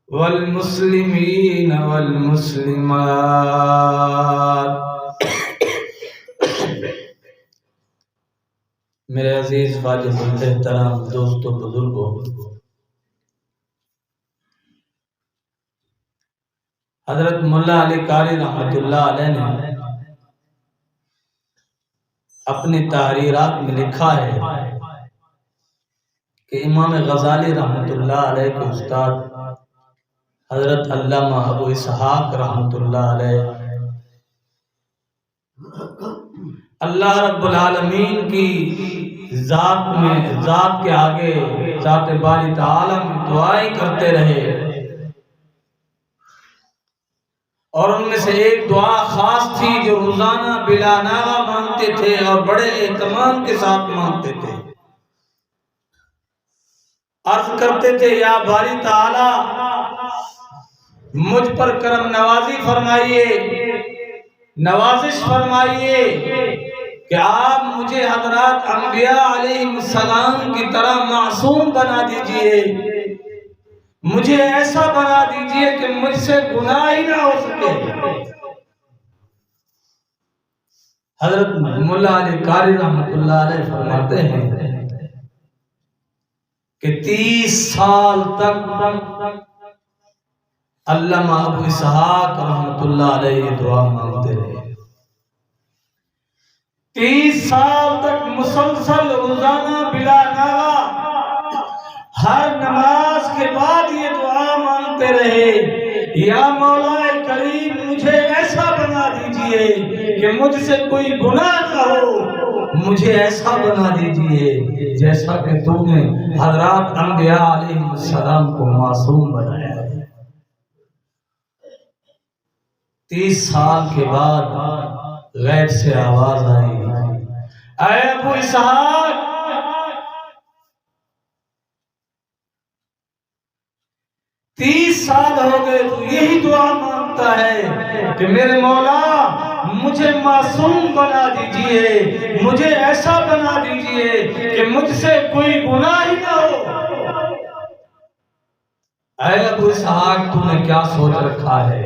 والمسلمین والمسلمات۔ میرے عزیز واجب الحترام دوستوں بزرگوں، حضرت ملا علی قاری رحمۃ اللہ علیہ نے اپنی تحریرات میں لکھا ہے کہ امام غزالی رحمۃ اللہ علیہ کے استاد حضرت علامہ ابو اسحاق رحمۃ اللہ علیہ اللہ رب العالمین کی ذات کے آگے ذات باری تعالی میں دعائیں کرتے رہے، اور ان میں سے ایک دعا خاص تھی جو روزانہ بلا ناغہ مانگتے تھے اور بڑے اہتمام کے ساتھ مانگتے تھے۔ عرض کرتے تھے یا باری تعالی مجھ پر کرم نوازی فرمائیے، نوازش فرمائیے کہ آپ مجھے حضرات انبیاء علیہ السلام کی طرح معصوم بنا دیجئے، مجھے ایسا بنا دیجئے کہ مجھ سے گناہ ہی نہ ہو سکے۔ حضرت ملا علی قاری رحمۃ اللہ علیہ فرماتے ہیں کہ 30 سال تک علامہ ابو اسحاق رحمۃ اللہ علیہ دعا مانگتے رہے، 30 سال تک مسلسل روزانہ بلا ناغہ ہر نماز کے بعد یہ دعا مانگتے رہے، یا مولا کریم مجھے ایسا بنا دیجئے کہ مجھ سے کوئی گناہ نہ ہو، مجھے ایسا بنا دیجئے جیسا کہ تو نے حضرات انبیاء علیہ السلام کو معصوم بنایا ہے۔ 30 سال کے بعد غیب سے آواز آئی، اے ابو اسحاق 30 سال ہو گئے تو یہی دعا مانگتا ہے کہ میرے مولا مجھے معصوم بنا دیجئے، مجھے ایسا بنا دیجئے کہ مجھ سے کوئی گناہ ہی نہ ہو۔ اے ابو اسحاق تو نے کیا سوچ رکھا ہے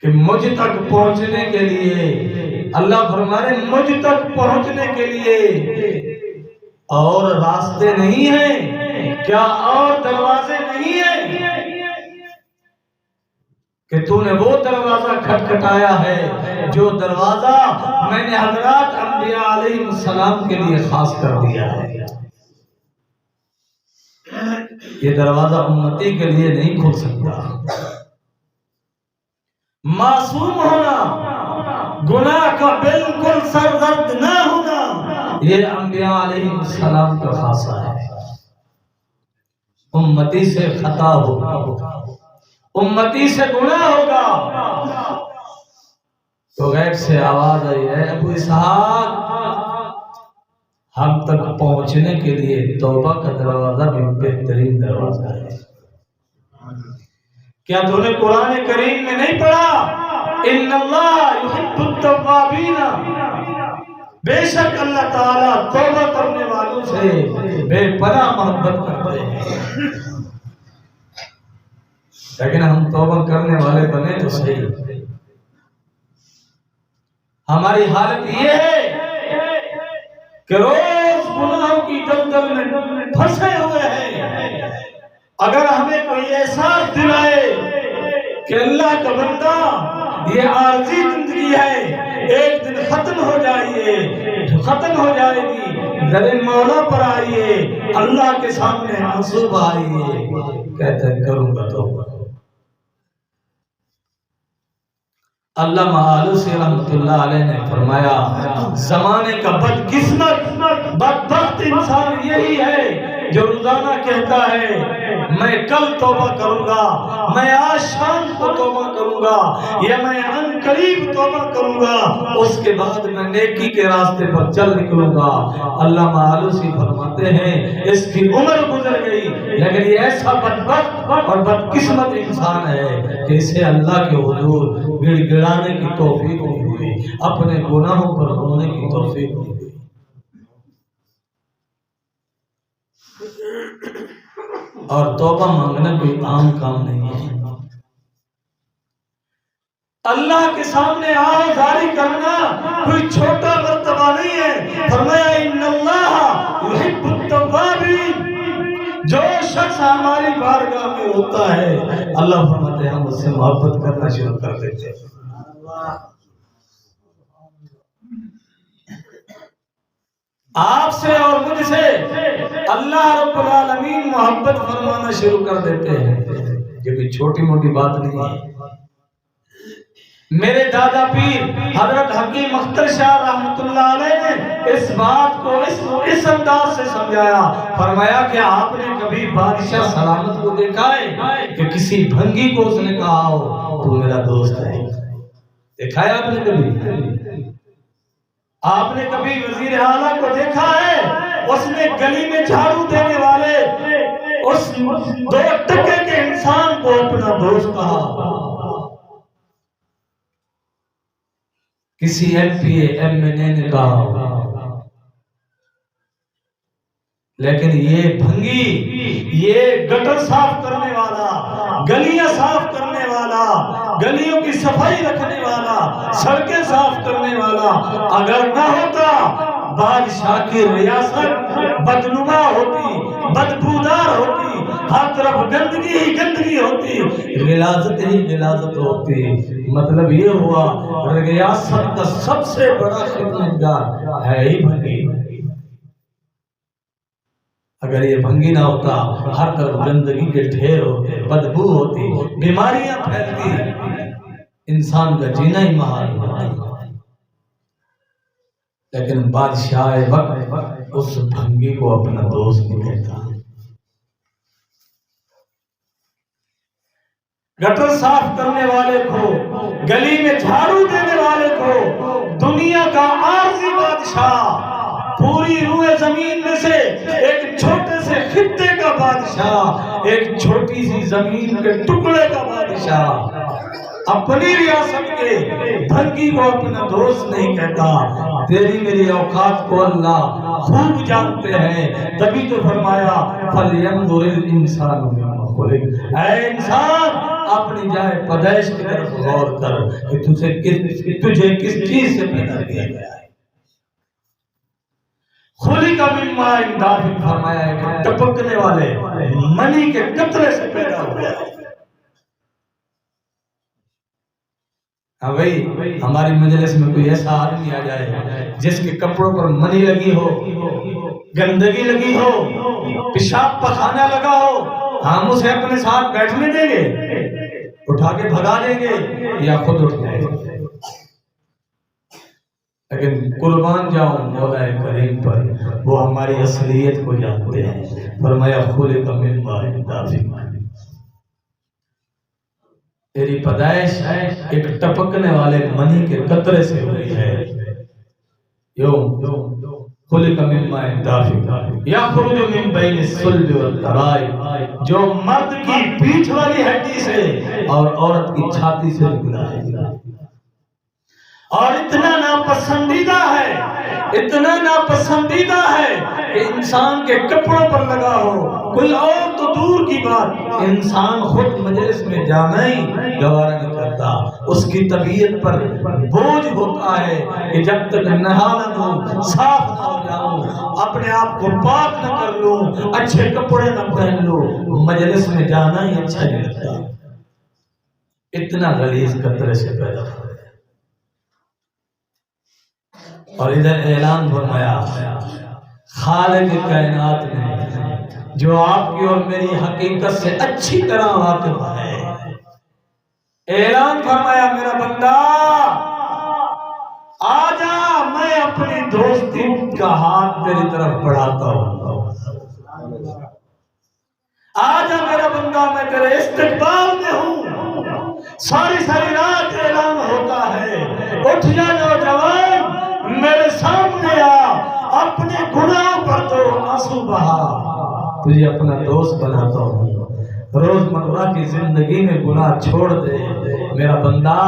کہ مجھ تک پہنچنے کے لیے، اللہ فرمائے مجھ تک پہنچنے کے لیے اور راستے نہیں ہیں کیا، اور دروازے نہیں ہیں کہ تو نے وہ دروازہ کھٹکھٹایا ہے جو دروازہ میں نے حضرات انبیاء علیہ السلام کے لیے خاص کر دیا ہے۔ یہ دروازہ امتی کے لیے نہیں کھل سکتا۔ معصوم ہونا، گناہ کا بالکل سرزد نہ ہونا، یہ انبیاء علیہ السلام کا خاصہ ہے۔ امتی سے خطا ہوگا، امتی سے گناہ ہوگا تو غیب سے آواز آئی، اے ابو اسحاق ہم تک پہنچنے کے لیے توبہ کا دروازہ بھی بہترین دروازہ ہے۔ کیا تو نے قرآن کریم میں نہیں پڑھا ان اللہ یحب التوابین، بے شک اللہ تعالیٰ توبہ کرنے والوں سے بے پناہ محبت کرتے ہیں۔ لیکن ہم توبہ کرنے والے بنے تو صحیح، ہماری حالت یہ ہے کہ روز گناہوں کی دلدل میں پھنسے ہوئے ہیں۔ اگر ہمیں کوئی احساس دلائے کہ اللہ کا بندہ یہ عارضی زندگی ہے، ایک دن ختم ہو جائے گی، در مولا پر آئیے، اللہ کے سامنے آنسو بہائیے، کہتے ہیں کروں گا توبہ۔ علامہ آلوسی رحمۃ اللہ علیہ نے فرمایا زمانے کا بدبخت انسان یہی ہے جو روزانہ کہتا ہے میں کل توبہ کروں گا، میں آج شام کو توبہ کروں گا، یا میں ان قریب توبہ کروں گا، اس کے بعد میں نیکی کے راستے پر چل نکلوں گا۔ علامہ آلوسی فرماتے ہیں اس کی عمر گزر گئی لیکن یہ ایسا بدبخت اور بدقسمت انسان ہے کہ اسے اللہ کے حضور گڑ گڑانے کی توفیق نہیں ہوئی، اپنے گناہوں پر رونے کی توفیق نہیں ہوئی۔ اور توبہ مانگنا کوئی عام کام نہیں ہے۔ اللہ کے سامنے آہذاری کرنا کوئی چھوٹا مرتبہ نہیں ہے۔ فرمایا ان اللہ یحب التوابین، جو شخص ہماری بارگاہ میں ہوتا ہے اللہ فرماتے ہیں ہم اس سے محبت کرنا شروع کر دیتے ہیں۔ آپ سے اور مجھ سے اللہ رب العالمین محبت فرمانا شروع کر دیتے ہیں۔ یہ کوئی چھوٹی موٹی بات نہیں ہے۔ میرے دادا پیر حضرت حکیم اختر شاہ رحمۃ اللہ علیہ نے اس بات کو اس انداز سے سمجھایا، فرمایا کہ آپ نے کبھی بادشاہ سلامت کو دیکھا ہے کہ کسی بھنگی کو اس نے کہا ہو تو میرا دوست ہے؟ دیکھا ہے آپ نے کبھی؟ آپ نے کبھی وزیر اعلیٰ کو دیکھا ہے اس نے گلی میں جھاڑو دینے والے اس 2 ٹکے کے انسان کو اپنا دوست کہا؟ کسی ایم پی ایم این اے نے کہا ہوگا، لیکن یہ بھنگی، یہ گٹر صاف کرنے والا، گلیاں صاف کرنے والا، گلیوں کی صفائی رکھنے والا، سڑکیں صاف کرنے والا اگر نہ ہوتا بادشاہ کی ریاست بدنما ہوتی، بدبودار ہوتی، ہر طرف گندگی ہی گندگی ہوتی، غلاظت ہی غلاظت ہوتی۔ مطلب یہ ہوا ریاست کا سب سے بڑا خدمتگار ہے ہی بھنگی۔ اگر یہ بھنگی نہ ہوتا ہر طرف گندگی کے ڈھیر ہوتے، بدبو ہوتی، بیماریاں پھیلتی، انسان کا جینا ہی محال ہوتا۔ لیکن بادشاہ وقت اس بھنگی کو اپنا دوست نہیں کہتا۔ گٹر صاف کرنے والے کو، گلی میں جھاڑو دینے والے کو دنیا کا عارضی بادشاہ، پوری روئے زمین میں سے ایک چھوٹے سے خطے کا بادشاہ، ایک چھوٹی سی زمین کے ٹکڑے کا بادشاہ اپنی ریاست کے بھنگی کو اپنا دوست نہیں کہتا۔ تیری میری اوقات کو اللہ خوب جانتے ہیں، تبھی تو فرمایا فَلْيَنظُرِ الْإِنسَانُ مِمَّا خُلِقَ، اے انسان اپنی جائے پیدائش کی طرف غور کر کہ تجھے کس چیز سے پیدا کیا گیا ہے۔ خُلِقَ مِن مَاءٍ دَافِقٍ، فرمایا ہے کہ ٹپکنے والے منی کے قطرے سے پیدا ہوا ہے۔ ہاں بھئی، ہماری مجلس میں کوئی ایسا آدمی آ جائے جس کے کپڑوں پر منی لگی ہو، گندگی لگی ہو، پیشاب پخانہ لگا ہو، ہم اسے اپنے ساتھ بیٹھنے دیں گے؟ اٹھا کے بھگا دیں گے یا خود اٹھ جائے گے؟ لیکن قربان جاؤں مولا کریم پر، وہ ہماری اصلیت کو جانتے ہیں۔ فرمایا خُلِقَ مِن مَاءٍ دَافِقٍ، تیری پیدائش ایک ٹپکنے والے منی کے قطرے سے ہوئی ہے۔ خُلِقَ مِن مَاءٍ دَافِقٍ یَخْرُجُ مِن بَيْنِ الصُّلْبِ وَالتَّرَائِبِ، جو مرد کی پیٹھ والی ہڈی سے اور عورت کی چھاتی سے نکلا ہے۔ اور اتنا ناپسندیدہ ہے، اتنا ناپسندیدہ ہے کہ انسان کے کپڑوں پر لگا ہو، کوئی اور تو دور کی بات، انسان خود مجلس میں جانا ہی گوارا نہیں کرتا۔ اس کی طبیعت پر بوجھ ہوتا ہے کہ جب تک نہا نہ لوں، صاف نہ ہو جاؤں، اپنے آپ کو پاک نہ کر لوں، اچھے کپڑے نہ پہن لوں، مجلس میں جانا ہی اچھا نہیں لگتا۔ اتنا غلیظ قطرے سے پیدا ہو۔ اور ادھر اعلان فرمایا خالق کائنات نے، جو آپ کی اور میری حقیقت سے اچھی طرح واقف ہے، اعلان فرمایا میرا بندہ آجا، میں اپنی دوستی کا ہاتھ تیری طرف بڑھاتا ہوں۔ آجا میرا بندہ، میں تیرے استقبال میں ہوں۔ ساری رات اعلان ہوتا ہے، اٹھ جا نوجوان، میرے سامنے آ، اپنے گناہ پر تو آنسو بہا، تجھے اپنا دوست بناتا ہوں۔ روزمرہ کی زندگی میں گناہ چھوڑ دے میرا بندہ،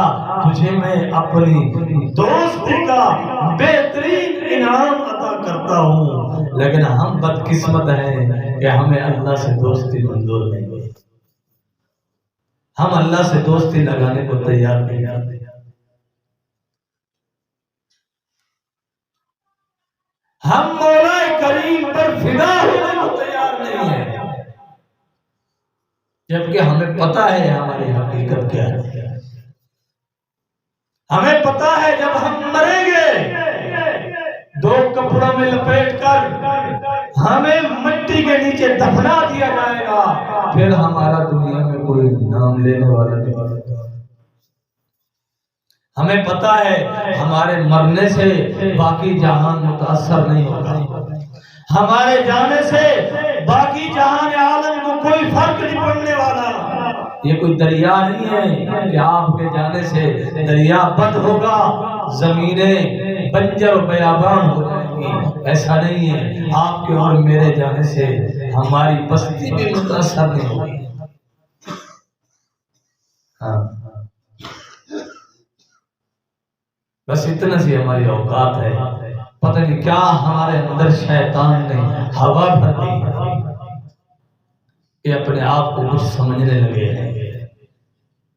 تجھے میں اپنی دوستی کا بہترین انعام عطا کرتا ہوں۔ لیکن ہم بدقسمت ہیں کہ کہ ہمیں اللہ سے دوستی منظور نہیں ہوئی، ہم اللہ سے دوستی لگانے کو تیار نہیں ہیں۔ ہم مولا کریم پر فدا ہونے کو تیار نہیں ہیں، جبکہ ہمیں پتا ہے ہماری حقیقت کیا ہے۔ ہمیں پتا ہے جب ہم مریں گے 2 کپڑوں میں لپیٹ کر ہمیں مٹی کے نیچے دفنا دیا جائے گا، پھر ہمارا دنیا میں کوئی نام لینے والا نہیں ہوگا۔ ہمیں پتا ہے ہمارے مرنے سے باقی جہان متاثر نہیں ہوگا، ہمارے جانے سے باقی جہان عالم کو کوئی فرق نہیں پڑنے والا۔ یہ کوئی دریا نہیں ہے کہ آپ کے جانے سے دریا بند ہوگا، زمینیں بنجر و بیابان ہو جائیں گی، ایسا نہیں ہے۔ آپ کے اور میرے جانے سے ہماری بستی بھی متاثر نہیں ہوگی۔ ہاں، بس اتنا سی ہماری اوقات ہے۔ پتہ نہیں کیا ہمارے اندر شیطان نے ہوا بھر دی کہ اپنے آپ کو کچھ سمجھنے لگے ہیں۔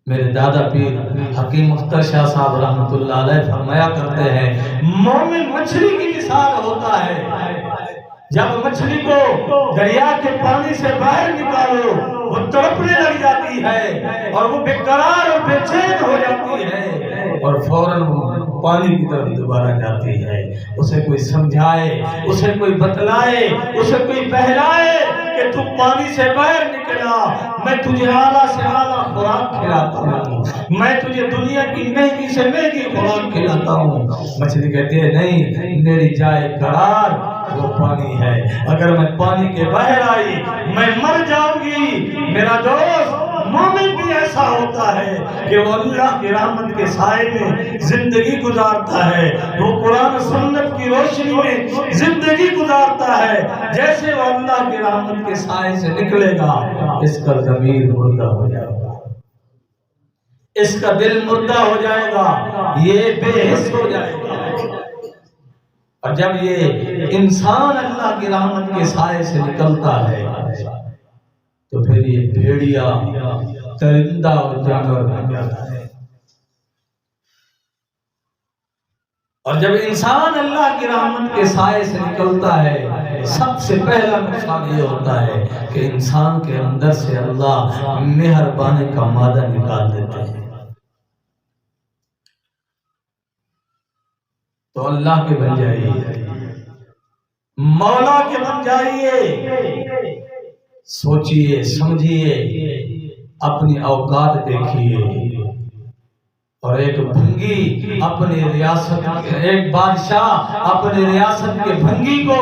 میرے دادا پیر حکیم اختر شاہ صاحب رحمۃ اللہ علیہ فرمایا کرتے ہیں، مومن مچھلی کی مثال ہوتا ہے، جب مچھلی کو دریا کے پانی سے باہر نکالو وہ تڑپنے لگ جاتی ہے اور وہ بے قرار اور بے چین ہو جاتی ہے اور فوراً پانی کی طرف دوبارہ جاتی ہے۔ اسے کوئی سمجھائے، اسے کوئی بتلائے، اسے کوئی بہلائے کہ تو پانی سے باہر نکلا، میں تجھے اعلیٰ سے اعلیٰ خوراک کھلاتا ہوں، میں تجھے دنیا کی مہنگی سے مہنگی خوراک کھلاتا ہوں۔ مچھلی کہتی ہے نہیں، میری جائے قرار وہ پانی ہے، اگر میں پانی کے باہر آئی میں مر جاؤں گی۔ میرا دوست مومن بھی ایسا ہوتا ہے کہ وہ اللہ کی رحمت کے سائے میں زندگی گزارتا ہے، وہ قرآن سنت کی روشنی میں زندگی گزارتا ہے۔ جیسے وہ اللہ کی رحمت کے سائے سے نکلے گا اس کا ضمیر مردہ ہو جائے گا، اس کا دل مردہ ہو جائے گا، یہ بے حس ہو جائے گا۔ اور جب یہ انسان اللہ کی رحمت کے سائے سے نکلتا ہے تو پھر یہ بھیڑیا درندہ اور جانور بن جاتا ہے۔ اور جب انسان اللہ کی رحمت کے سائے سے نکلتا ہے، سب سے پہلا نقصان یہ ہوتا ہے کہ انسان کے اندر سے اللہ مہربانی کا مادہ نکال دیتے ہیں۔ تو اللہ کے بن جائیے، مولا کے بن جائیے، سوچئے سمجھئے، اپنی اوقات دیکھیے۔ اور ایک بھنگی اپنی ریاست، ایک بادشاہ اپنی ریاست کے بھنگی کو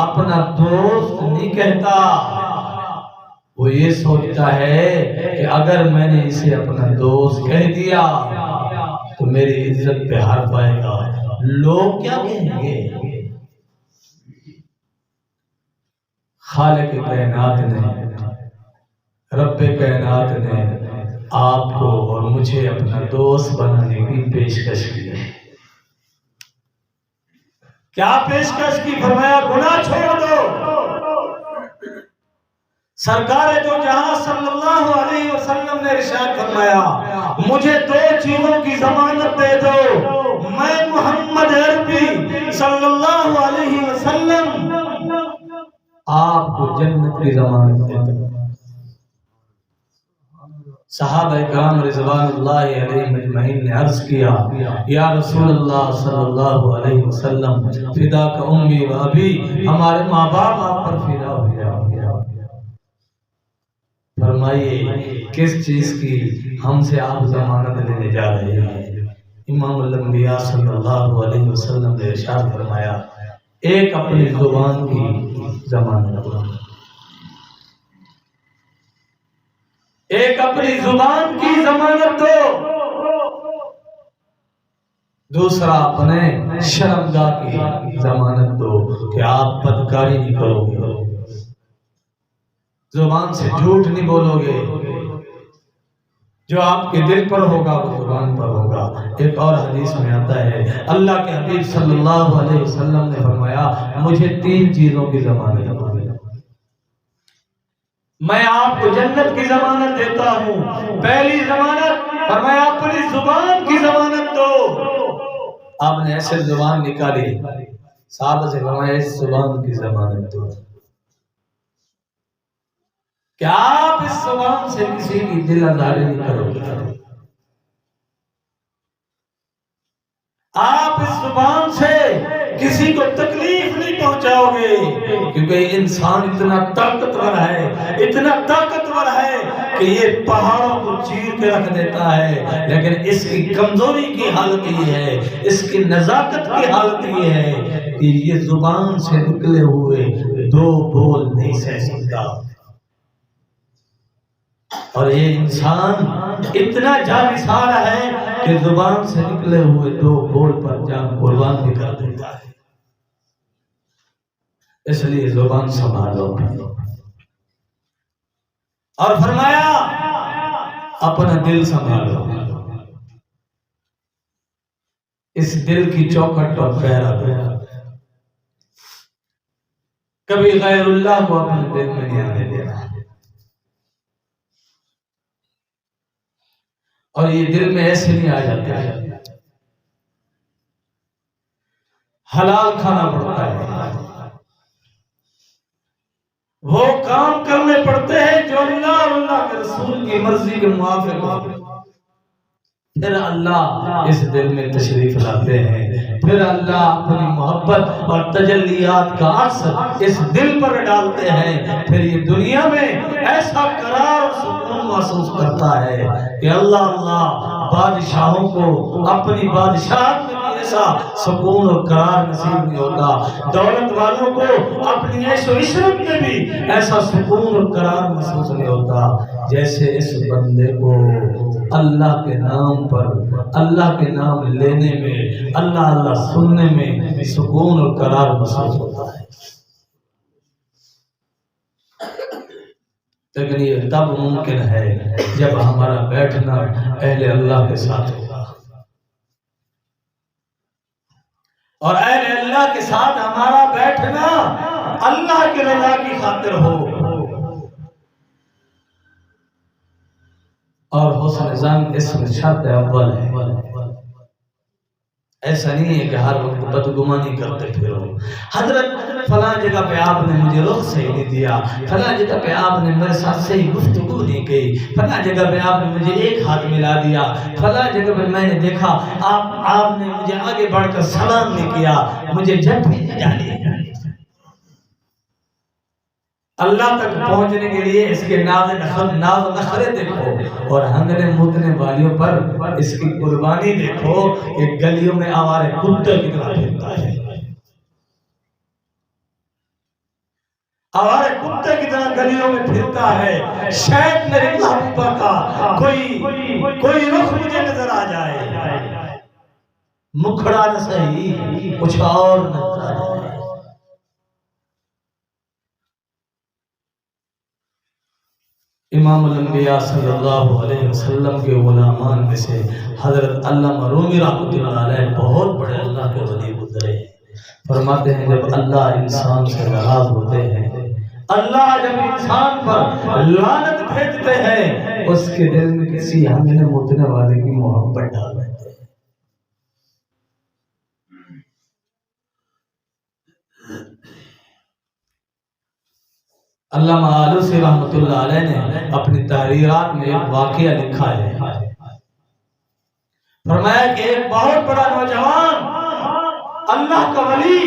اپنا دوست نہیں کہتا، وہ یہ سوچتا ہے کہ اگر میں نے اسے اپنا دوست کہہ دیا تو میری عزت پہ ہار پائے گا، لوگ کیا کہیں گے۔ خالق کائنات نے، رب کائنات نے آپ کو اور مجھے اپنا دوست بنانے کی پیشکش کی ہے۔ کیا پیشکش کی؟ فرمایا گناہ چھوڑ دو۔ سرکار دو جہاں صلی اللہ علیہ وسلم نے ارشاد فرمایا، مجھے 2 چیزوں کی ضمانت دے دو، میں محمد عربی صلی اللہ علیہ وسلم آپ کو جنت کی ضمانت دیتا ہوں۔ صحابہ کرام رضوان اللہ علیہم اجمعین نے عرض کیا، یا رسول اللہ صلی اللہ علیہ وسلم فداک امی و ابی، ہمارے ماں باپ آپ پر فدا ہو گیا۔ فرمائیے کس چیز کی ہم سے آپ ضمانت لینے جا رہے ہیں؟ امام الانبیاء صلی اللہ علیہ وسلم نے ارشاد فرمایا، ایک اپنی زبان کی ضمانت، ایک اپنی زبان کی ضمانت دو، دوسرا اپنے شرمگاہ کی ضمانت دو کہ آپ بدکاری نہیں کرو گے، زبان سے جھوٹ نہیں بولو گے، جو آپ کے دل پر ہوگا وہ زبان پر ہوگا۔ ایک اور حدیث میں آتا ہے، اللہ کے حبیب صلی اللہ علیہ وسلم نے فرمایا، مجھے 3 چیزوں کی ضمانت دو۔ میں آپ کو جنت کی ضمانت دیتا ہوں۔ پہلی ضمانت فرمایا اپنی زبان کی ضمانت دو۔ آپ نے ایسے زبان نکالی، صحابہ سے فرمایا اس زبان کی ضمانت دو کہ آپ اس زبان سے کسی کی دل آزاری نہیں کرو گے، آپ اس زبان سے کسی کو تکلیف نہیں پہنچاؤ گے، کیونکہ انسان اتنا طاقتور ہے کہ یہ پہاڑوں کو چیر کے رکھ دیتا ہے، لیکن اس کی کمزوری کی حالت یہ ہے، اس کی نزاکت کی حالت یہ ہے کہ یہ زبان سے نکلے ہوئے دو بول نہیں سہ سکتا، اور یہ انسان اتنا جانثار ہے کہ زبان سے نکلے ہوئے دو بول پر جان قربان بھی کر دیتا ہے۔ اس لیے زبان سنبھالو، اور فرمایا اپنا دل سنبھالو، اس دل کی چوکھٹ پر پہرا دو، کبھی غیر اللہ کو اپنے دل میں نہیں آنے دینا، اور یہ دل میں ایسے نہیں آ جاتا ہے، حلال کھانا پڑتا ہے، وہ کام کرنے پڑتے ہیں جو اللہ اور اللہ کے رسول کی مرضی کے موافق ہو، پھر اللہ اس دل میں تشریف لاتے ہیں، پھر اللہ اپنی محبت اور تجلیات کا عکس اس دل پر ڈالتے ہیں، پھر یہ دنیا میں ایسا قرار اور سکون محسوس کرتا ہے کہ اللہ بادشاہوں کو اپنی بادشاہت میں بھی ایسا سکون اور قرار نصیب نہیں ہوتا، دولت والوں کو اپنی عیش و عشرت میں بھی ایسا سکون اور قرار محسوس نہیں ہوتا جیسے اس بندے کو اللہ کے نام پر، اللہ کے نام لینے میں، اللہ اللہ سننے میں سکون اور قرار محسوس ہوتا ہے۔ لیکن یہ تب ممکن ہے جب ہمارا بیٹھنا اہل اللہ کے ساتھ ہوگا، اور اہل اللہ کے ساتھ ہمارا بیٹھنا اللہ کی رضا کی خاطر ہو، اور حسن ظن اس میں شرط اول ہے۔ ایسا نہیں ہے کہ ہر وقت بدگمانی کرتے پھرو، حضرت فلاں جگہ پہ آپ نے مجھے رخ صحیح نہیں دیا، فلاں جگہ پہ آپ نے میرے ساتھ صحیح گفتگو نہیں کی، فلاں جگہ پہ آپ نے مجھے ایک ہاتھ ملا دیا، فلاں جگہ پہ میں نے دیکھا آپ نے مجھے آگے بڑھ کر سلام نہیں کیا، مجھے جب بھی نہیں ڈالی۔ اللہ تک پہنچنے کے لیے اس کے ناز و نخرے دیکھو، اور ہنگنے متنے والیوں پر اس کی قربانی دیکھو کہ گلیوں میں آوارے کتے کتنا پھرتا ہے، آوارے کتے کتنا گلیوں میں پھرتا ہے، شاید میرے محبوبہ کا کوئی رخ مجھے نظر آ جائے، مکھڑا نہ صحیح کچھ اور نظر آ جائے۔ امام الانبیاء صلی اللہ علیہ وسلم کے غلامان میں سے حضرت علامہ رومی رحمۃ اللہ علیہ بہت بڑے اللہ کے ولی گزرے، فرماتے ہیں جب اللہ انسان سے ناراض ہوتے ہیں، اللہ جب انسان پر لعنت بھیجتے ہیں، اس کے دل میں کسی ہمیں متنے والے کی محبت ڈال دیتے ہیں۔ علامہ آلوسی رحمۃ اللہ علیہ نے اپنی تحریرات میں ایک واقعہ لکھا ہے، فرمایا کہ ایک بہت بڑا نوجوان اللہ کا ولی،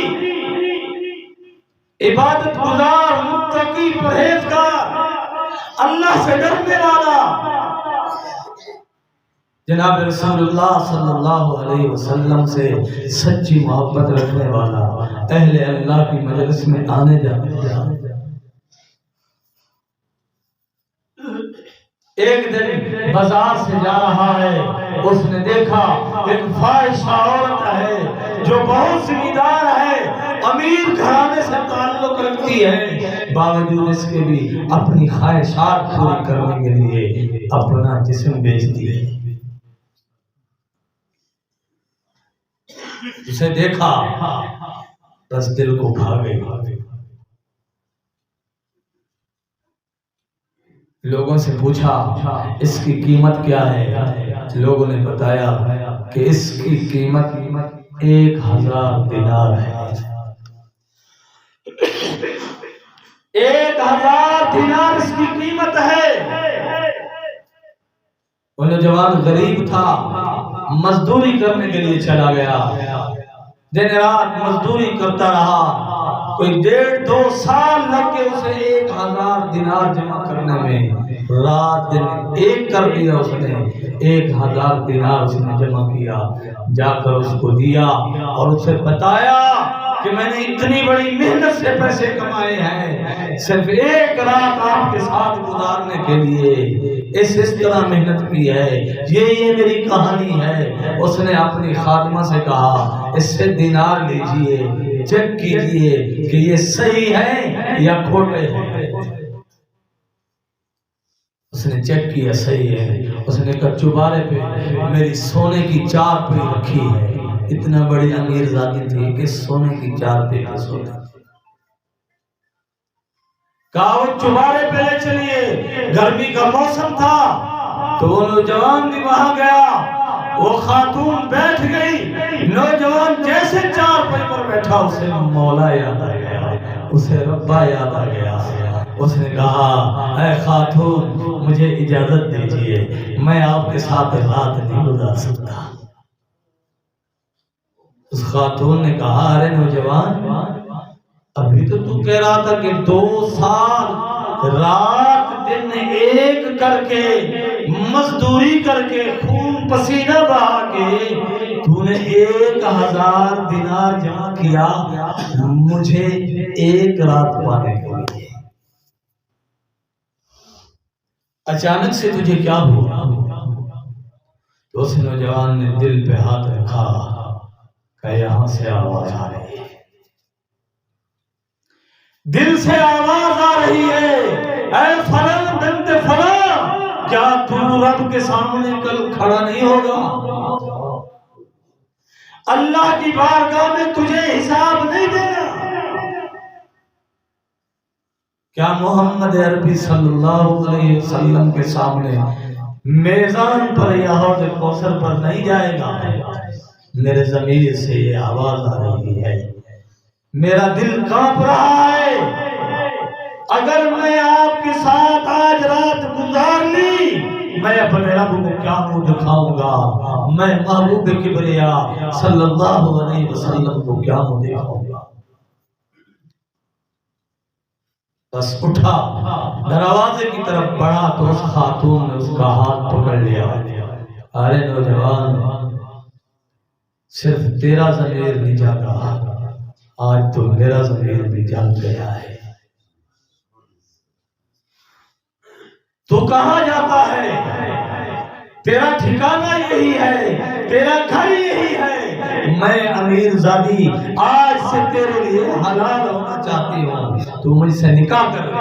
عبادت گزار، متقی، پرہیزگار، اللہ سے ڈرنے والا، جناب رسول اللہ صلی اللہ علیہ وسلم سے سچی محبت رکھنے والا، اہل اللہ کی مجلس میں آنے جانے والا، ایک دن بازار سے جا رہا ہے، اس نے دیکھا ایک فاحشہ عورت ہے جو بہت ذمہ دار ہے، امیر گھرانے سے تعلق رکھتی ہے، باوجود اس کے بھی اپنی خواہشات پوری کرنے کے لیے اپنا جسم بیچتی ہے۔ اسے دیکھا بس دل کو بھا گئی، لوگوں سے پوچھا اس کی قیمت کیا ہے؟ لوگوں نے بتایا کہ اس کی قیمت 1000 دینار ہے۔ 1000 دینار اس کی قیمت ہے۔ وہ نوجوان غریب تھا، مزدوری کرنے کے لیے چلا گیا، دن رات مزدوری کرتا رہا، کوئی 1.5-2 سال لگ کے اسے 1000 دینار جمع کرنے میں، رات دن ایک کر دیا اس نے، 1000 دینار اس نے جمع کیا، جا کر اس کو دیا اور اسے بتایا کہ میں نے اتنی بڑی محنت سے پیسے کمائے ہیں، صرف ایک رات آپ کے ساتھ گزارنے کے لیے اس طرح محنت کی ہے، یہ میری کہانی ہے۔ اس نے اپنی خادمہ سے کہا اس سے دینار لیجئے، چیک کیجئے کہ یہ صحیح ہے یا کھوٹے ہیں۔ اس نے چیک کیا صحیح ہے، اس نے کہا چوبارے پہ میری سونے کی 4 پئی رکھی ہے۔ اتنا بڑی امیر زادی تھی کہ سونے کی 4 پئی پہ سوتی۔ کہا وہ چوبارے پہ لے چلیے، گرمی کا موسم تھا تو وہ نوجوان بھی وہاں گیا، وہ خاتون بیٹھ گئی، نوجوان جیسے 4 پئی پر بیٹھا اسے مولا یاد آ گیا، اسے ربا یاد آ گیا۔ اس نے کہا اے خاتون مجھے اجازت دیجئے، میں آپ کے ساتھ رات نہیں گزار سکتا۔ اس خاتون نے کہا ارے نوجوان، ابھی تو کہہ رہا تھا کہ 2 سال رات دن ایک کر کے مزدوری کر کے خون پسینہ بہا کے تو نے 1000 دینار جمع کیا مجھے ایک رات پانے کے لیے، اچانک سے تجھے کیا ہوا؟ تو اس نوجوان نے دل پہ ہاتھ رکھا کہ یہاں سے آواز آ رہی ہے، دل سے آواز آ رہی ہے، اے فلاں بنت فلاں، کیا تو رب کے سامنے کل کھڑا نہیں ہوگا؟ اللہ کی بارگاہ میں تجھے حساب نہیں دینا؟ کیا محمد عربی صلی اللہ علیہ وسلم کے سامنے میزان پر یا حوض کوثر پر نہیں جائے گا؟ میرے ضمیر سے یہ آواز آ رہی ہے، میرا دل کانپ رہا ہے، اگر میں آپ کے ساتھ آج رات گزار لی میں اپنے رب کو کیا منہ دکھاؤں گا، میں محبوب کبریا صلی اللہ علیہ وسلم کو کیا منہ دکھاؤں گا۔ بس اٹھا دروازے کی طرف بڑھا تو اس خاتون نے اس کا ہاتھ پکڑ لیا، ارے نوجوان صرف تیرا ضمیر نہیں جاگا، آج تو میرا ضمیر بھی جاگ گیا ہے۔ تو کہاں جاتا ہے؟ تیرا ٹھکانہ یہی ہے، تیرا گھر یہی ہے، میں امیر زادی آج سے تیرے لیے حلال ہونا چاہتی ہوں، تو مجھ سے نکاح کر لے۔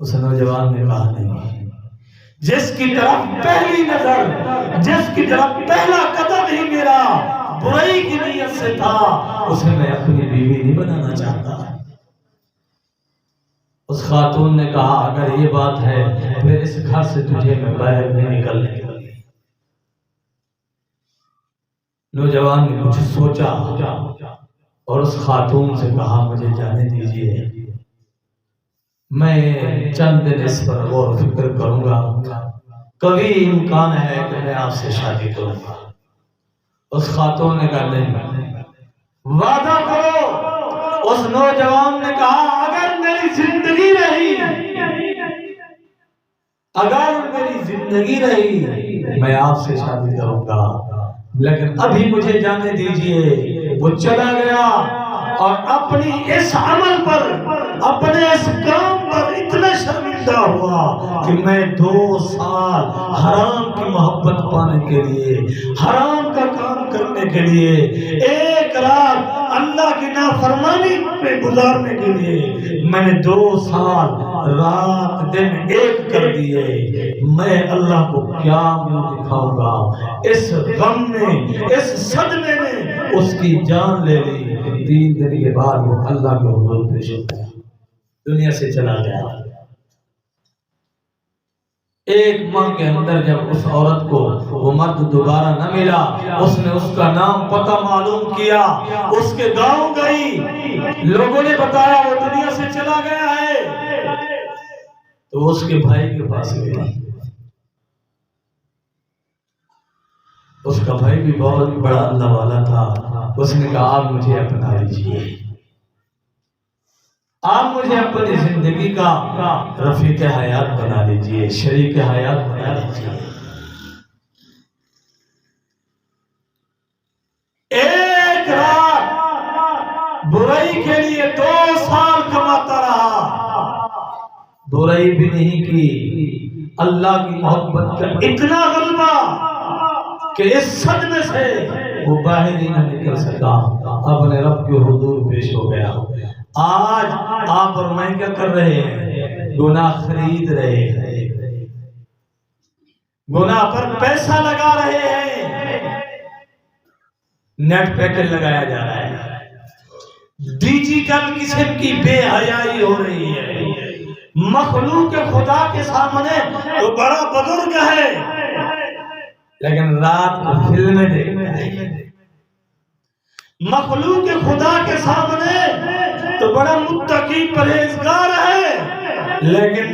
اس نوجوان نے کہا نہیں، جس کی طرف پہلی نظر، جس کی طرف پہلا قدم ہی میرا برائی کی نیت سے تھا، اسے میں اپنی بیوی نہیں بنانا چاہتا۔ اس خاتون نے کہا اگر یہ بات ہے پھر اس گھر سے تجھے میں باہر نہیں نکلنے دوں گی۔ نوجوان نے کچھ سوچا اور اس خاتون سے کہا مجھے جانے دیجیے، میں چند دن اس پر غور و فکر کروں گا، کبھی امکان ہے کہ میں آپ سے شادی کروں گا۔ اس خاتون نے کہا نہیں، وعدہ کرو۔ اس نوجوان نے کہا اگر میری زندگی رہی، اگر میری زندگی رہی میں آپ سے شادی کروں گا، لیکن ابھی مجھے جانے دیجئے۔ وہ چلا گیا اور اپنی اس عمل پر، اپنے اس کام پر اتنا شرمندہ ہوا کہ میں 2 سال حرام کی محبت پانے کے لیے، حرام کا کام کرنے کے لیے، ایک رات اللہ کی نافرمانی میں گزارنے کے لیے میں نے 2 سال رات دن ایک کر دیے۔ میں اللہ کو کیا منہ دکھاؤں گا؟ اس غم نے، اس صدمے نے اس کی جان لے لی۔ 3 دن کے بعد وہ اللہ کے حضور پیش ہو گیا۔ دنیا سے چلا گیا۔ ایک ماہ کے اندر جب اس عورت کو وہ مرد دوبارہ نہ ملا، اس نے اس کا نام پتہ معلوم کیا، اس کے گاؤں گئی، لوگوں نے بتایا وہ دنیا سے چلا گیا ہے، تو اس کے بھائی کے پاس گئی۔ اس کا بھائی بھی بہت بڑا اللہ والا تھا، اس نے کہا آپ مجھے اپنا لیجیے، آپ مجھے اپنی زندگی کا رفیق حیات بنا لیجیے، شریک حیات بنا لیجیے۔ ایک رات برائی کے لیے 2 سال کماتا رہا، برائی بھی نہیں کی، اللہ کی محبت کا اتنا غلبہ کہ اس صدمے سے وہ باہر ہی نہ نکل سکا، اپنے رب کے حضور پیش ہو گیا۔ آج آپ اور میں کیا کر رہے ہیں؟ گناہ خرید رہے ہیں، گناہ پر پیسہ لگا رہے ہیں، نیٹ پیکج لگایا جا رہا ہے، ڈیجیٹل قسم کی بے حیائی ہو رہی ہے، مخلوق خدا کے سامنے تو بڑا بزرگ ہے لیکن رات کو فلمیں دیکھتا ہے، مخلوق خدا کے سامنے تو بڑا متقی پرہیزگار ہے لیکن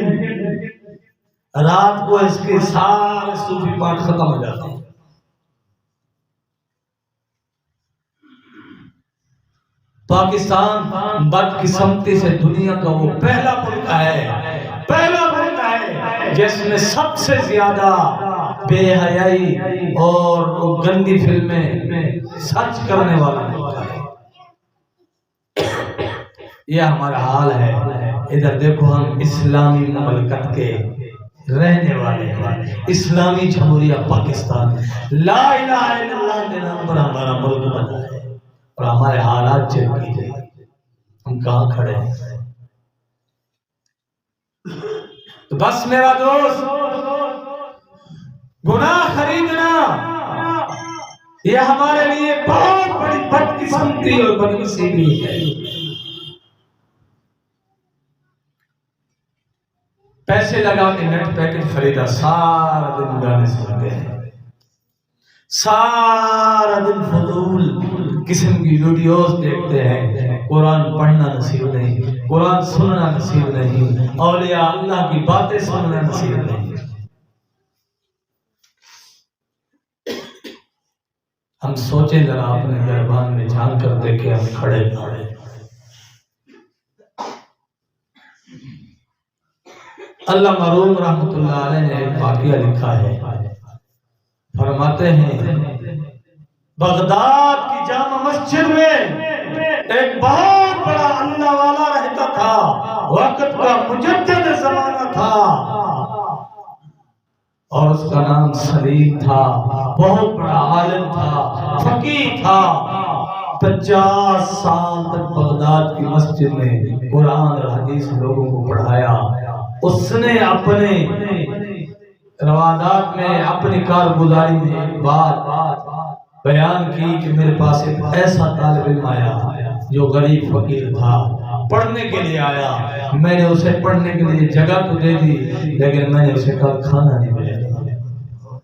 رات کو اس کے سارے صوفی پاٹ ختم ہو جاتے ہیں۔ پاکستان بدقسمتی سے دنیا کا وہ پہلا ملک ہے جس میں سب سے زیادہ بے حیائی اور گندی فلمیں سرچ کرنے والا ملک ہے۔ یہ ہمارا حال ہے۔ ادھر دیکھو ہم اسلامی مملکت کے رہنے والے ہیں، اسلامی جمہوریہ پاکستان، لا الہ الا اللہ کے نام پر ہمارا ملک بنا ہے اور ہمارے حالات چیک کیجئے، ہم کہاں کھڑے ہیں۔ تو بس میرا دوست، گناہ خریدنا یہ ہمارے لیے بہت بڑی بدقسمتی اور بدنصیبی ہے۔ پیسے لگا کے نیٹ پیکج خریدا، سارا دن گانے سنتے ہیں، سارا دن فضول قسم کی ویڈیوز دیکھتے ہیں، قرآن پڑھنا نصیب نہیں، قرآن سننا نصیب نہیں، اولیاء اللہ کی باتیں سننا نصیب نہیں۔ ہم سوچیں ذرا اپنے دربان میں جھانک کر دیکھیں، ہم کھڑے کھڑے۔ اللہ مرحوم رحمت اللہ علیہ نے ایک واقعہ لکھا ہے، فرماتے ہیں بغداد کی جامع مسجد میں ایک بہت بڑا اللہ والا رہتا تھا، وقت کا مجدد زمانہ تھا اور اس کا نام سلیم تھا، بہت بڑا عالم تھا، فقیہ تھا۔ 50 سال تک بغداد کی مسجد میں قرآن اور حدیث لوگوں کو پڑھایا۔ اس نے اپنے روادات میں، اپنی کارگزاری میں ایک بات بیان کی کہ میرے پاس ایک ایسا طالب علم آیا جو غریب فقیر تھا، پڑھنے کے لیے آیا، میں نے اسے پڑھنے کے لیے جگہ تو دے دی لیکن میں نے اسے کہا کھانا نہیں ملے گا،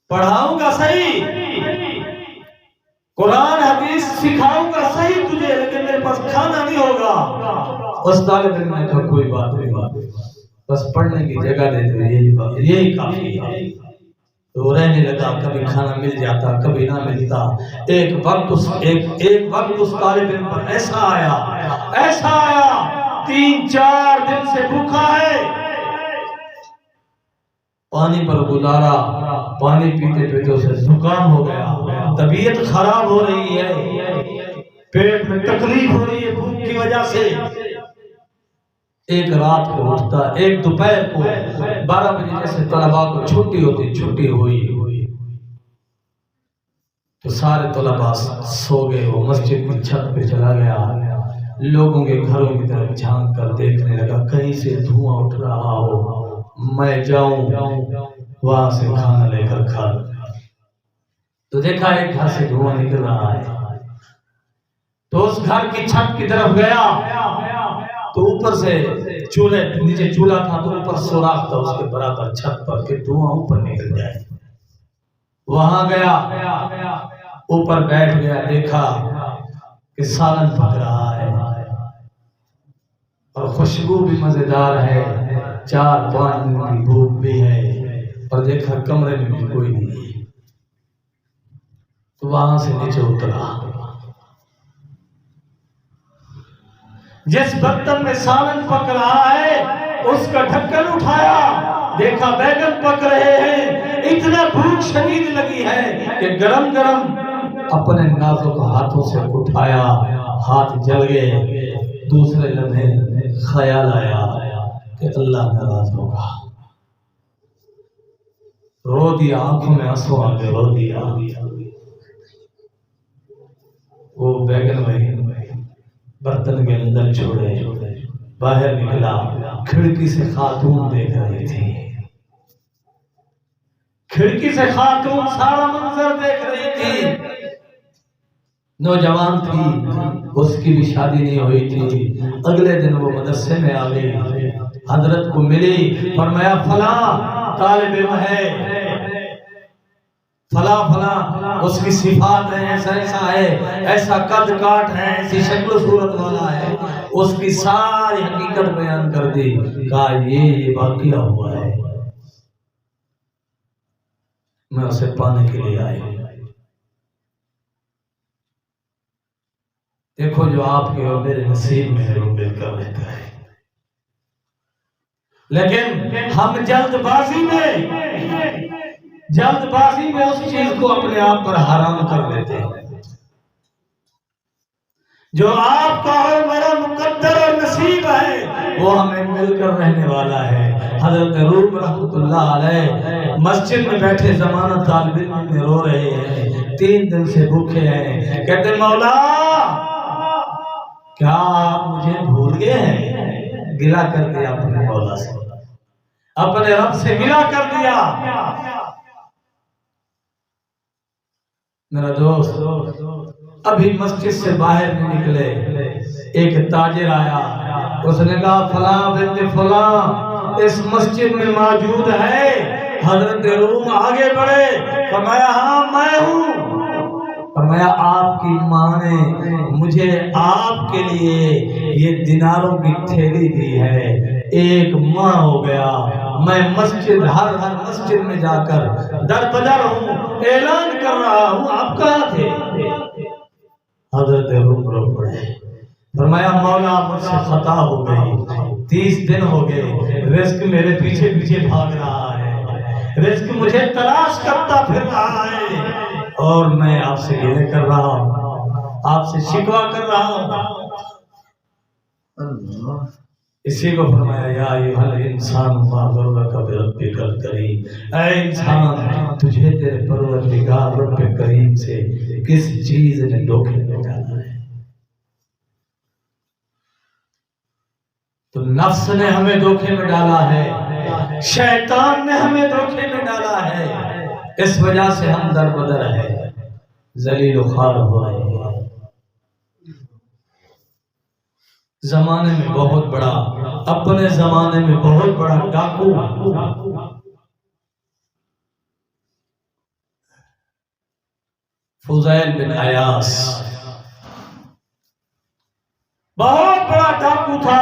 پڑھاؤں گا صحیح، قرآن حدیث سکھاؤں گا صحیح تجھے، لیکن میرے پاس کھانا نہیں ہوگا۔ اس طالب علم نے کہا کوئی بات نہیں، بس پڑھنے کی جگہ دے دو، یہی کافی ہے۔ تو رہنے لگا، کبھی کھانا مل جاتا کبھی نہ ملتا۔ ایک وقت اس طالب علم پر ایسا آیا 3-4 دن سے بھوکا ہے، پانی پر گزارا، پانی پیتے پیتے اسے زکام ہو گیا، طبیعت خراب ہو رہی ہے، پیٹ میں تکلیف ہو رہی ہے بھوک کی وجہ سے۔ ایک رات کو اٹھتا، ایک دوپہر کو 12 بجے جیسے طلباء کو چھٹی ہوتی، چھٹی ہوئی تو سارے طلباء سو گئے، وہ مسجد کی چھت پہ چلا گیا، لوگوں کے گھروں کی طرف جھانک کر دیکھنے لگا، کہیں سے دھواں اٹھ رہا ہو، میں جاؤں وہاں سے کھانا لے کر کھا لوں۔ تو دیکھا ایک گھر سے دھواں نکل رہا ہے، تو اس گھر کی چھت کی طرف گیا تو اوپر سے چولہے نیچے چولہا تھا تو اوپر سوراخ تھا اس کے برابر چھت پر کہ دھواں اوپر نکل جائے. وہاں گیا اوپر بیٹھ گیا, دیکھا کہ سالن پک رہا ہے اور خوشبو بھی مزیدار ہے, 4-5 دن کی بھوک بھی ہے, اور دیکھا کمرے میں بھی کوئی نہیں ہے. تو وہاں سے نیچے اترا, جس برتن میں سالن پک رہا ہے اس کا ڈھکن اٹھایا, دیکھا بیگن پک رہے ہیں. اتنا بھوک شدید لگی ہے کہ گرم گرم اپنے نازک ہاتھوں سے اٹھایا, ہاتھ جل گئے. دوسرے لمحے خیال آیا کہ اللہ ناراض ہوگا, رو دیا, آنکھوں میں آنسو آ گئے, رو دیا. وہ بیگن میں برتن کے اندر چھوڑے, باہر نکلا, کھڑکی سے خاتون دیکھ رہی تھی. کھڑکی سے خاتون سارا منظر دیکھ رہی تھی. نوجوان تھی, اس کی بھی شادی نہیں ہوئی تھی. اگلے دن وہ مدرسے میں آ گئی, حضرت کو ملی, فرمایا فلاں طالب علم ہے, فلاں فلاں اس کی صفات ہیں, ایسا ایسا ہے, ایسا قد کاٹ ہے, ایسی شکل و صورت والا ہے. اس کی ساری حقیقت بیان کر دی. کہا یہ واقعہ ہوا ہے, میں اسے پانے کے لیے آئی. دیکھو جو آپ کے اور میرے نصیب میں ہے وہ مل کر رہتا ہے. لیکن ہم جلد بازی میں اس چیز کو اپنے آپ پر حرام کر دیتے ہیں. جو آپ کا اور میرا مقدر اور نصیب ہے وہ ہمیں مل کر رہنے والا ہے. حضرت روم رحمۃ اللہ علیہ مسجد میں بیٹھے زمانہ طالب علم میں رو رہے ہیں, 3 دن سے بھوکے ہیں. کہتے مولا کیا آپ مجھے بھول گئے ہیں؟ گلا کر دیا اپنے مولا سے, اپنے رب سے گلا کر دیا. میرا دوست ابھی مسجد سے باہر نہیں نکلے, ایک تاجر آیا, اس نے کہا فلاں بنت فلاں اس مسجد میں موجود ہے. حضرت روم آگے بڑھے, فرمایا ہاں میں ہوں. فرمایا آپ کی ماں نے مجھے آپ کے لیے یہ دیناروں کی تھیلی دی ہے, 1 ماہ ہو گیا میں مسجد ہر مسجد میں جا کر در بدر ہوں, اعلان کر رہا ہوں, آپ کہاں تھے؟ حضرت روم رو پڑے, فرمایا مولا مجھ سے خطا ہو گئی, 30 دن ہو گئے, رزق میرے پیچھے پیچھے بھاگ رہا ہے, رزق مجھے تلاش کرتا پھر رہا ہے, اور میں آپ سے گلے کر رہا ہوں, آپ سے شکوہ کر رہا ہوں. اسی کو فرمایا یا ایھا الانسان ما غرک بربک الکریم, اے انسان تجھے تیرے پروردگار رب کریم سے کس چیز نے دھوکے میں ڈالا ہے؟ تو نفس نے ہمیں دھوکے میں ڈالا ہے, شیطان نے ہمیں دھوکے میں ڈالا ہے, اس وجہ سے ہم در بدر ہیں, ذلیل و خوار ہو رہے ہیں. زمانے میں بہت بڑا, اپنے زمانے میں بہت بڑا ڈاکو فضیل بن عیاض بہت بڑا ڈاکو تھا,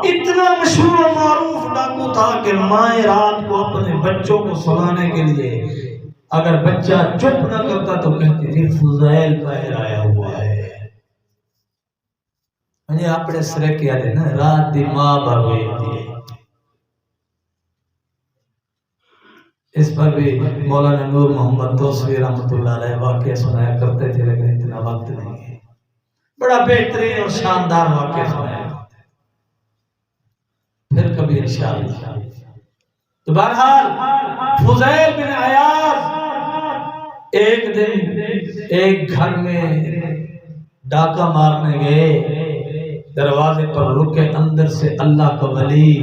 اتنا مشہور و معروف ڈاکو تھا کہ مائیں رات کو اپنے بچوں کو سلانے کے لیے اگر بچہ چپ نہ کرتا تو کہتی تھی فضیل باہر آیا ہوا ہے. اپنے سرے کیا دے نا رات دی ماں بھر ہوئی تھی. اس پر بھی مولانا نور محمد توسوی رحمۃ اللہ علیہ واقعہ سنایا کرتے تھے, لیکن اتنا وقت نہیں ہے. بڑا بہترین اور شاندار واقعہ سنایا کرتے, پھر کبھی انشاءاللہ. تو بہرحال فضیل بن عیاض ایک دن ایک گھر میں ڈاکہ مارنے گئے, دروازے پر رکے, اندر سے اللہ کا ولی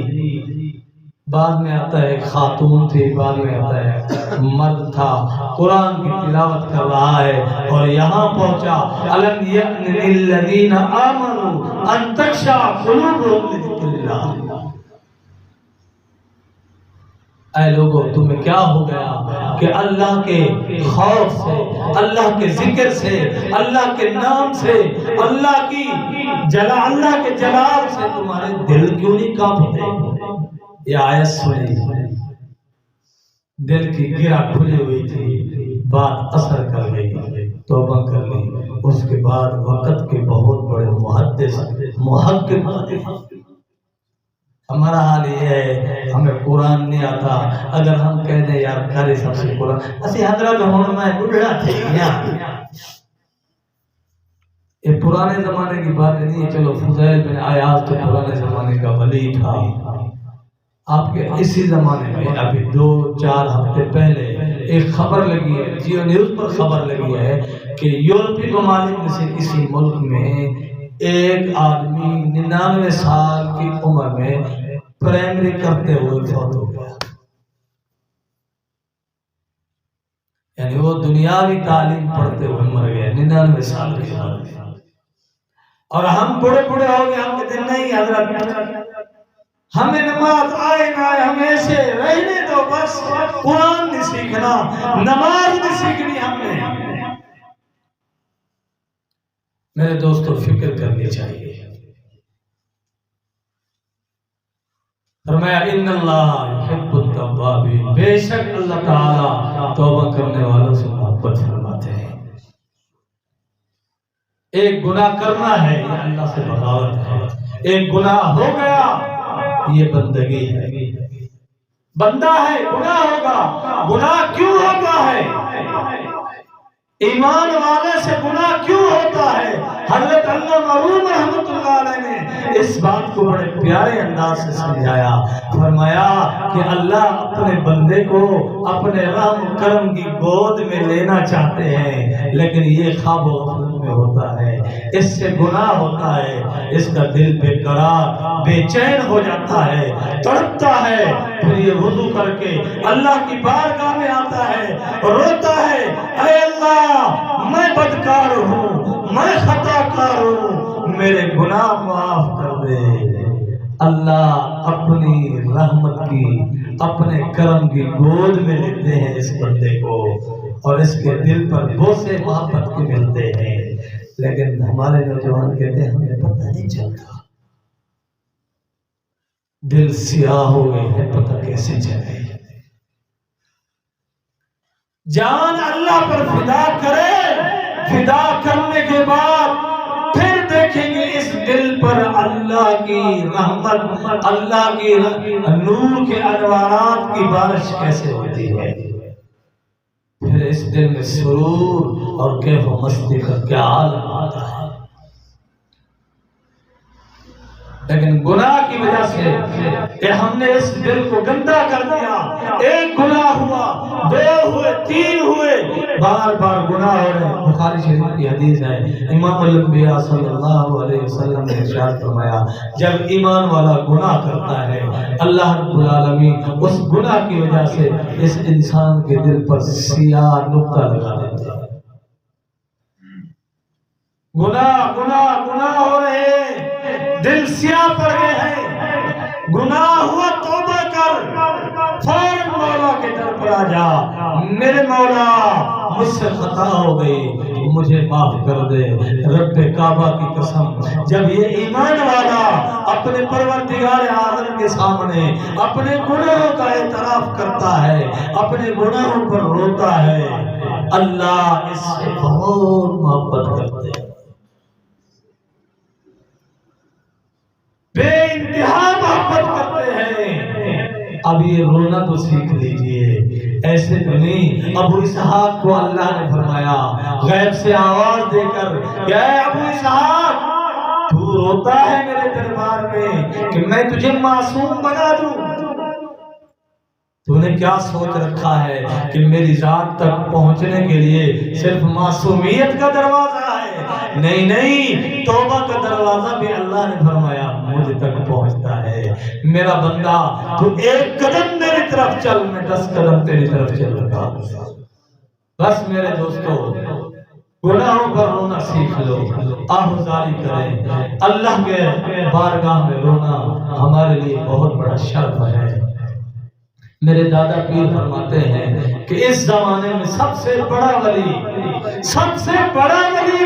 بعد میں آتا ہے خاتون تھی، بعد میں آتا ہے مرد تھا، قرآن کی تلاوت کر رہا ہے اور یہاں پہنچا الم یأن للذین آمنوا ان تخشع قلوبهم لذکر اللہ۔ اے لوگوں تمہیں کیا ہو گیا کہ اللہ کے خوف سے، اللہ کے ذکر سے، اللہ کے نام سے، اللہ کے جلال سے تمہارے دل کیوں نہیں کانپتے؟ یہ آیت سنی، دل کی گرہ کھلی ہوئی تھی، بات اثر کر گئی، توبہ کر لی۔ اس کے بعد وقت کے بہت بڑے محدث محقق، ہمارا حال یہ ہے ہمیں قرآن نہیں آتا، اگر ہم کہہ دیں یار کھارے سب سے قرآن اسی حضرت ہونا میں بڑھا تھے گیا، یہ پرانے زمانے کی بات نہیں ہے۔ چلو فضیل بن عیاض تو پرانے زمانے کا ولی تھا، آپ کے اسی زمانے میں ابھی 2-4 ہفتے پہلے ایک خبر لگی ہے، جیو نیوز پر خبر لگی ہے کہ یورپی ممالک میں سے کسی ملک میں ایک آدمی 99 سال کی عمر میں پرائمری کرتے ہوئے فوت ہو گیا، یعنی وہ دنیاوی تعلیم پڑھتے ہوئے مر گیا 99 سال کی عمر میں۔ اور ہم بڑے ہو گئے، ہم کہتے نہیں حضرت ہمیں نماز آئے نہ آئے ہم ایسے رہنے دو، بس قرآن نہیں سیکھنا، نماز نہیں سیکھنی ہم نے۔ میرے دوستو فکر کرنی چاہیے۔ فرمایا ان اللہ یحب التوابین، بے شک اللہ تعالی توبہ کرنے والوں سے محبت فرماتے ہیں۔ ایک گناہ کرنا ہے یہ اللہ سے بغاوت ہے، ایک گناہ ہو گیا یہ بندگی ہے، بندہ ہے گناہ ہوگا۔ گناہ کیوں ہوتا ہے؟ ایمان والے سے گناہ کیوں ہوتا ہے؟ حضرت علامہ روم رحمۃ اللہ علیہ نے اس بات کو بڑے پیارے انداز سے سمجھایا، فرمایا کہ اللہ اپنے بندے کو اپنے رحم کرم کی گود میں لینا چاہتے ہیں، لیکن یہ خواب و غفلت میں ہوتا ہے، اس سے گناہ ہوتا ہے، اس کا دل بے قرار بے چین ہو جاتا ہے، تڑپتا ہے، پھر یہ وضو کر کے اللہ کی بارگاہ میں آتا ہے، روتا ہے، اے اللہ میں بدکار ہوں، میں خطا کار ہوں، میرے گناہ معاف کر دے۔ اللہ اپنی رحمت کی، اپنے کرم کی گود میں لیتے ہیں اس بندے کو، اور اس کے دل پر بوسے محبت کے ملتے ہیں۔ لیکن ہمارے نوجوان کہتے ہیں ہمیں پتہ نہیں چلتا، دل سیاہ ہو گئے ہیں، پتہ کیسے چلے؟ جان اللہ پر فدا کرے، فدا کرنے کے بعد پھر دیکھیں گے اس دل پر اللہ کی رحمت، اللہ کی نور کے انوارات کی بارش کیسے ہوتی ہے، پھر اس دل میں سرور اور کیف و مستی کا کیا عالم آتا ہے۔ لیکن گناہ کی وجہ سے کہ ہم نے اس دل کو گندا کر دیا، ایک گناہ ہوا، 2 ہوئے، 3 ہوئے، بار بار گناہ ہو رہے ہیں۔ بخاری شریف کی حدیث ہے، امام الانبیاء صلی اللہ علیہ وسلم نے ارشاد فرمایا جب ایمان والا گناہ کرتا ہے اللہ رب العالمین اس گناہ کی وجہ سے اس انسان کے دل پر سیاہ نقطہ لگا دیتے ہیں۔ گناہ ہو رہے ہیں، دل سیاہ پڑ گئے ہیں، گناہ ہوا توبہ کر، فوراً مولا کے در پر آ جا، میرے مولا مجھ سے خطا ہو گئی، مجھے معاف کر دے۔ رب کعبہ کی قسم جب یہ ایمان والا اپنے پروردگار عالم کے سامنے اپنے گناہوں کا اعتراف کرتا ہے، اپنے گناہوں پر روتا ہے، اللہ اس سے بہت محبت کرتے ہیں، بے انتہا محبت کرتے ہیں۔ اب یہ رونا تو سیکھ لیجئے، ایسے تو نہیں۔ ابو اسحاق کو اللہ نے فرمایا غیب سے آواز دے کر کہ اے ابو اسحاق تو روتا ہے میرے دربار میں کہ میں تجھے معصوم بنا دوں؟ تو نے کیا سوچ رکھا ہے کہ میری ذات تک پہنچنے کے لیے صرف معصومیت کا دروازہ ہے؟ نہیں، توبہ کا دروازہ بھی اللہ نے فرمایا مجھ تک پہنچتا ہے۔ میرا بندہ تو ایک قدم میری طرف چل، میں 10 قدم تیری طرف چل رہا۔ بس میرے دوستو گناہوں پر رونا سیکھ لو، آہوزاری کریں۔ اللہ کے بارگاہ میں رونا ہمارے لیے بہت بڑا شرف ہے۔ میرے دادا پیر فرماتے ہیں کہ اس زمانے میں سب سے بڑا ولی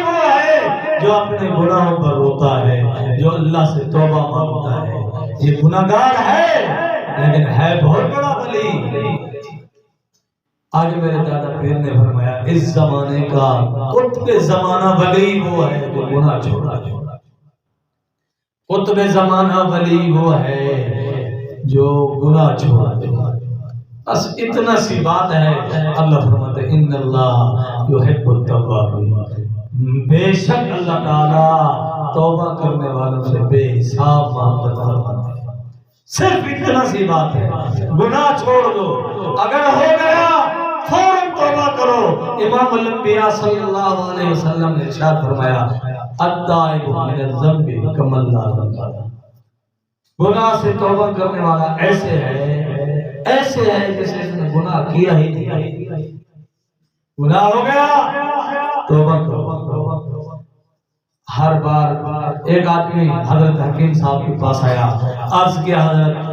وہ ہے جو اپنے گناہوں پر روتا ہے، جو اللہ سے توبہ مانگتا ہے۔ یہ گناہگار ہے لیکن ہے بہت بڑا ولی۔ آگے میرے دادا پیر نے فرمایا اس زمانے کا قطب زمانہ ولی وہ ہے جو گناہ چھوڑا۔ قطب زمانہ ولی وہ ہے جو گناہ چھوڑا۔ بس اتنا سی بات ہے۔ اللہ فرماتے ہیں ان اللہ یحب التوابین، بے شک اللہ تعالی توبہ کرنے والوں سے بے حساب محبت فرماتے ہیں۔ صرف اتنا سی بات ہے، گناہ چھوڑ دو، اگر ہو گیا فوراً توبہ کرو۔ امام الانبیاء صلی اللہ علیہ وسلم نے ارشاد فرمایا التائب من الذنب کمن لا ذنب لہ، گناہ سے توبہ کرنے والا ایسے ہے جیسے اس نے گناہ کیا ہی نہیں۔ گناہ ہو گیا توبہ کرو۔ ہر بار ایک آدمی حضرت حکیم صاحب کے پاس آیا، عرض کیا حضرت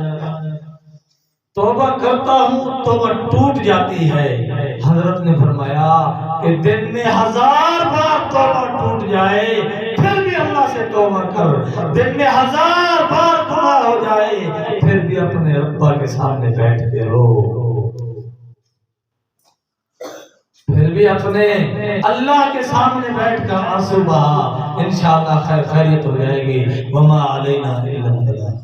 توبہ کرتا ہوں توبہ ٹوٹ جاتی ہے۔ حضرت نے فرمایا کہ دن میں 1000 بار توبہ ٹوٹ جائے پھر بھی اللہ سے توبہ کر، دن میں 1000 بار گناہ ہو جائے پھر بھی اپنے ربا کے سامنے بیٹھ کے رو، پھر بھی اپنے اللہ کے سامنے بیٹھ کر آنسو بہا، انشاءاللہ خیریت ہو جائے گی۔ وما علینا الا البلاغ۔